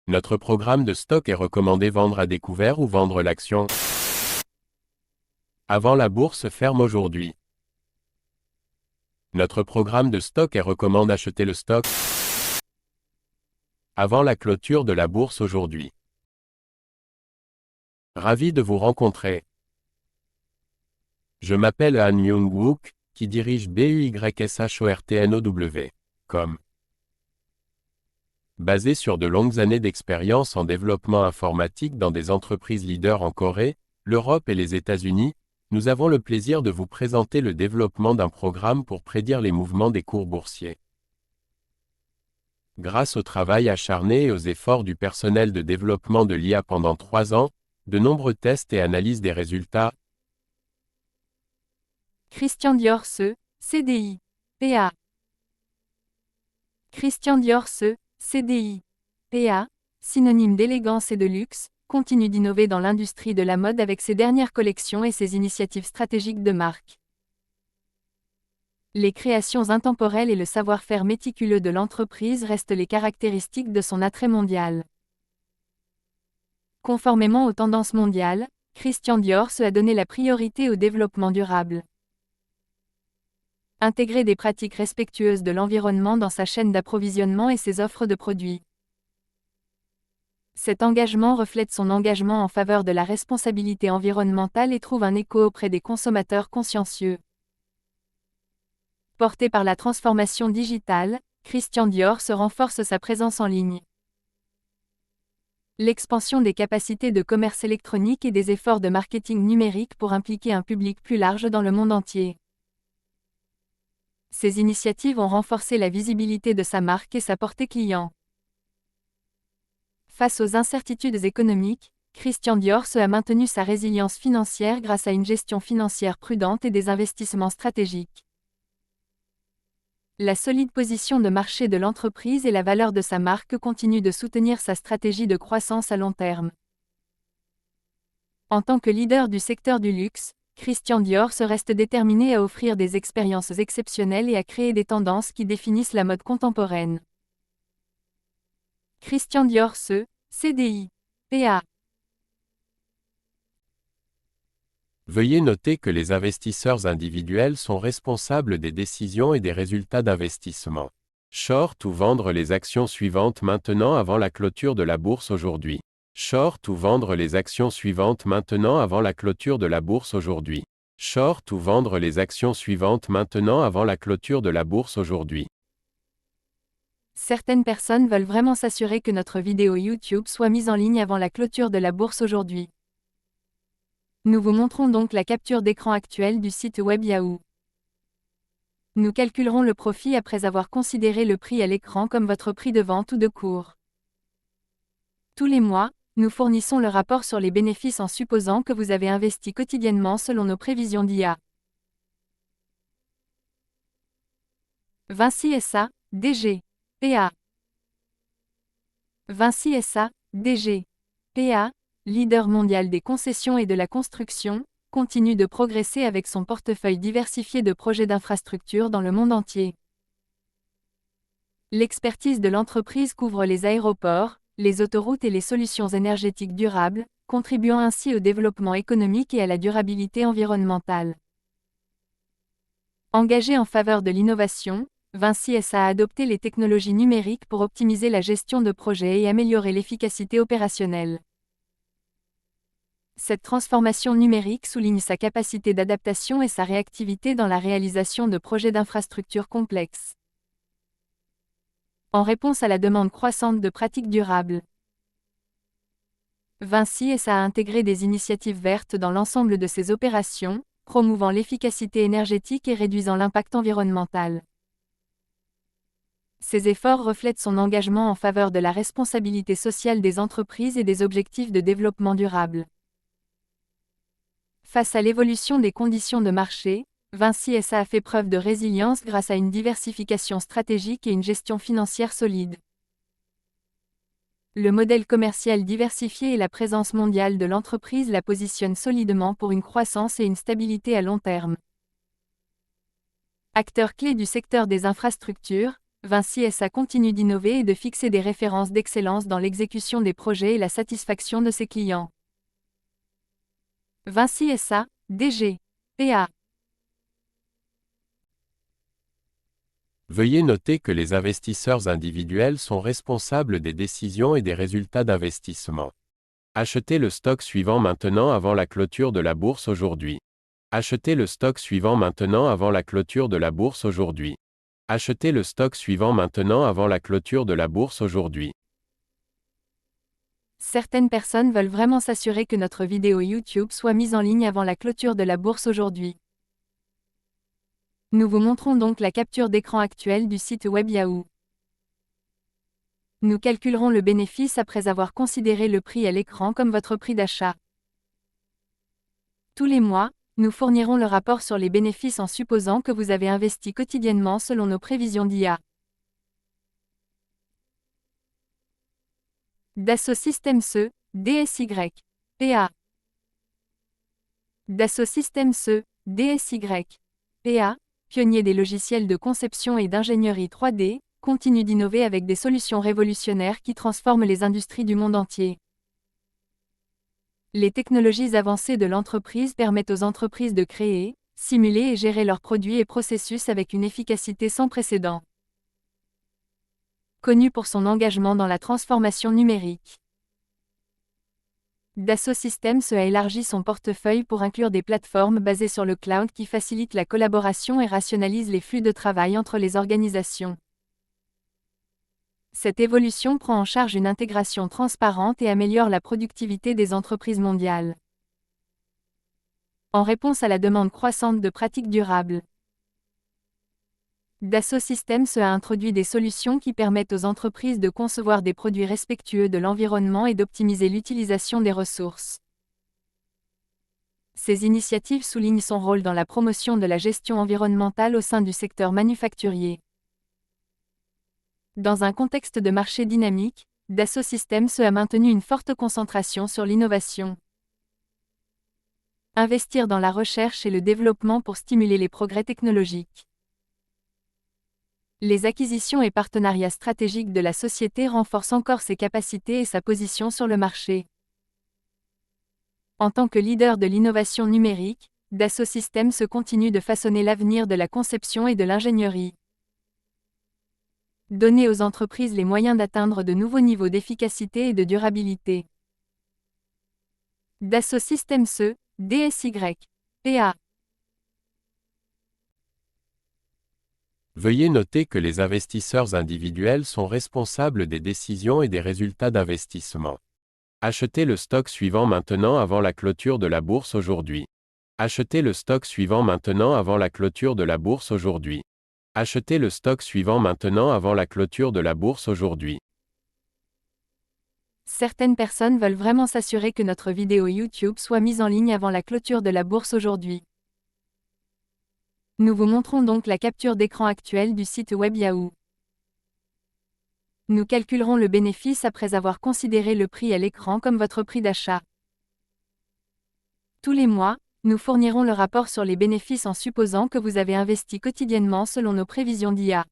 Notre programme de stock est recommandé vendre à découvert ou vendre l'action avant la bourse ferme aujourd'hui. Notre programme de stock est recommande acheter le stock avant la clôture de la bourse aujourd'hui. Ravi de vous rencontrer. Je m'appelle Han Myung-wook, qui dirige BUYSHORTNOW.com. Basé sur de longues années d'expérience en développement informatique dans des entreprises leaders en Corée, l'Europe et les États-Unis, nous avons le plaisir de vous présenter le développement d'un programme pour prédire les mouvements des cours boursiers. Grâce au travail acharné et aux efforts du personnel de développement de l'IA pendant 3 ans, de nombreux tests et analyses des résultats. Christian Dior CDI, PA. Christian Dior CDI, PA, synonyme d'élégance et de luxe, continue d'innover dans l'industrie de la mode avec ses dernières collections et ses initiatives stratégiques de marque. Les créations intemporelles et le savoir-faire méticuleux de l'entreprise restent les caractéristiques de son attrait mondial. Conformément aux tendances mondiales, Christian Dior a donné la priorité au développement durable. Intégrer des pratiques respectueuses de l'environnement dans sa chaîne d'approvisionnement et ses offres de produits. Cet engagement reflète son engagement en faveur de la responsabilité environnementale et trouve un écho auprès des consommateurs consciencieux. Porté par la transformation digitale, Christian Dior renforce sa présence en ligne. L'expansion des capacités de commerce électronique et des efforts de marketing numérique pour impliquer un public plus large dans le monde entier. Ces initiatives ont renforcé la visibilité de sa marque et sa portée client. Face aux incertitudes économiques, Christian Dior a maintenu sa résilience financière grâce à une gestion financière prudente et des investissements stratégiques. La solide position de marché de l'entreprise et la valeur de sa marque continuent de soutenir sa stratégie de croissance à long terme. En tant que leader du secteur du luxe, Christian Dior reste déterminé à offrir des expériences exceptionnelles et à créer des tendances qui définissent la mode contemporaine. Christian Dior CDI, PA. Veuillez noter que les investisseurs individuels sont responsables des décisions et des résultats d'investissement. Short ou vendre les actions suivantes maintenant avant la clôture de la bourse aujourd'hui. Short ou vendre les actions suivantes maintenant avant la clôture de la bourse aujourd'hui. Short ou vendre les actions suivantes maintenant avant la clôture de la bourse aujourd'hui. Certaines personnes veulent vraiment s'assurer que notre vidéo YouTube soit mise en ligne avant la clôture de la bourse aujourd'hui. Nous vous montrons donc la capture d'écran actuelle du site web Yahoo. Nous calculerons le profit après avoir considéré le prix à l'écran comme votre prix de vente ou de cours. Tous les mois, nous fournissons le rapport sur les bénéfices en supposant que vous avez investi quotidiennement selon nos prévisions d'IA. Vinci SA, DG, PA. Vinci SA, DG, PA, leader mondial des concessions et de la construction, continue de progresser avec son portefeuille diversifié de projets d'infrastructures dans le monde entier. L'expertise de l'entreprise couvre les aéroports, les autoroutes et les solutions énergétiques durables, contribuant ainsi au développement économique et à la durabilité environnementale. Engagé en faveur de l'innovation, Vinci SA a adopté les technologies numériques pour optimiser la gestion de projets et améliorer l'efficacité opérationnelle. Cette transformation numérique souligne sa capacité d'adaptation et sa réactivité dans la réalisation de projets d'infrastructures complexes. En réponse à la demande croissante de pratiques durables, Vinci SA a intégré des initiatives vertes dans l'ensemble de ses opérations, promouvant l'efficacité énergétique et réduisant l'impact environnemental. Ces efforts reflètent son engagement en faveur de la responsabilité sociale des entreprises et des objectifs de développement durable. Face à l'évolution des conditions de marché, Vinci SA a fait preuve de résilience grâce à une diversification stratégique et une gestion financière solide. Le modèle commercial diversifié et la présence mondiale de l'entreprise la positionnent solidement pour une croissance et une stabilité à long terme. Acteur clé du secteur des infrastructures, Vinci SA continue d'innover et de fixer des références d'excellence dans l'exécution des projets et la satisfaction de ses clients. Vinci SA, DG, PA. Veuillez noter que les investisseurs individuels sont responsables des décisions et des résultats d'investissement. Achetez le stock suivant maintenant avant la clôture de la bourse aujourd'hui. Achetez le stock suivant maintenant avant la clôture de la bourse aujourd'hui. Achetez le stock suivant maintenant avant la clôture de la bourse aujourd'hui. Certaines personnes veulent vraiment s'assurer que notre vidéo YouTube soit mise en ligne avant la clôture de la bourse aujourd'hui. Nous vous montrons donc la capture d'écran actuelle du site web Yahoo. Nous calculerons le bénéfice après avoir considéré le prix à l'écran comme votre prix d'achat. Tous les mois, nous fournirons le rapport sur les bénéfices en supposant que vous avez investi quotidiennement selon nos prévisions d'IA. Dassault Systèmes E, DSY, PA. Dassault Systèmes E, DSY, PA, pionnier des logiciels de conception et d'ingénierie 3D, continue d'innover avec des solutions révolutionnaires qui transforment les industries du monde entier. Les technologies avancées de l'entreprise permettent aux entreprises de créer, simuler et gérer leurs produits et processus avec une efficacité sans précédent. Connu pour son engagement dans la transformation numérique, Dassault Systèmes a élargi son portefeuille pour inclure des plateformes basées sur le cloud qui facilitent la collaboration et rationalisent les flux de travail entre les organisations. Cette évolution prend en charge une intégration transparente et améliore la productivité des entreprises mondiales. En réponse à la demande croissante de pratiques durables, Dassault Systèmes a introduit des solutions qui permettent aux entreprises de concevoir des produits respectueux de l'environnement et d'optimiser l'utilisation des ressources. Ces initiatives soulignent son rôle dans la promotion de la gestion environnementale au sein du secteur manufacturier. Dans un contexte de marché dynamique, Dassault Systèmes a maintenu une forte concentration sur l'innovation. Investir dans la recherche et le développement pour stimuler les progrès technologiques. Les acquisitions et partenariats stratégiques de la société renforcent encore ses capacités et sa position sur le marché. En tant que leader de l'innovation numérique, Dassault Systèmes continue de façonner l'avenir de la conception et de l'ingénierie. Donner aux entreprises les moyens d'atteindre de nouveaux niveaux d'efficacité et de durabilité. Dassault Systèmes E, DSY, PA. Veuillez noter que les investisseurs individuels sont responsables des décisions et des résultats d'investissement. Achetez le stock suivant maintenant avant la clôture de la bourse aujourd'hui. Achetez le stock suivant maintenant avant la clôture de la bourse aujourd'hui. Achetez le stock suivant maintenant avant la clôture de la bourse aujourd'hui. Certaines personnes veulent vraiment s'assurer que notre vidéo YouTube soit mise en ligne avant la clôture de la bourse aujourd'hui. Nous vous montrons donc la capture d'écran actuelle du site web Yahoo. Nous calculerons le bénéfice après avoir considéré le prix à l'écran comme votre prix d'achat. Tous les mois, nous fournirons le rapport sur les bénéfices en supposant que vous avez investi quotidiennement selon nos prévisions d'IA.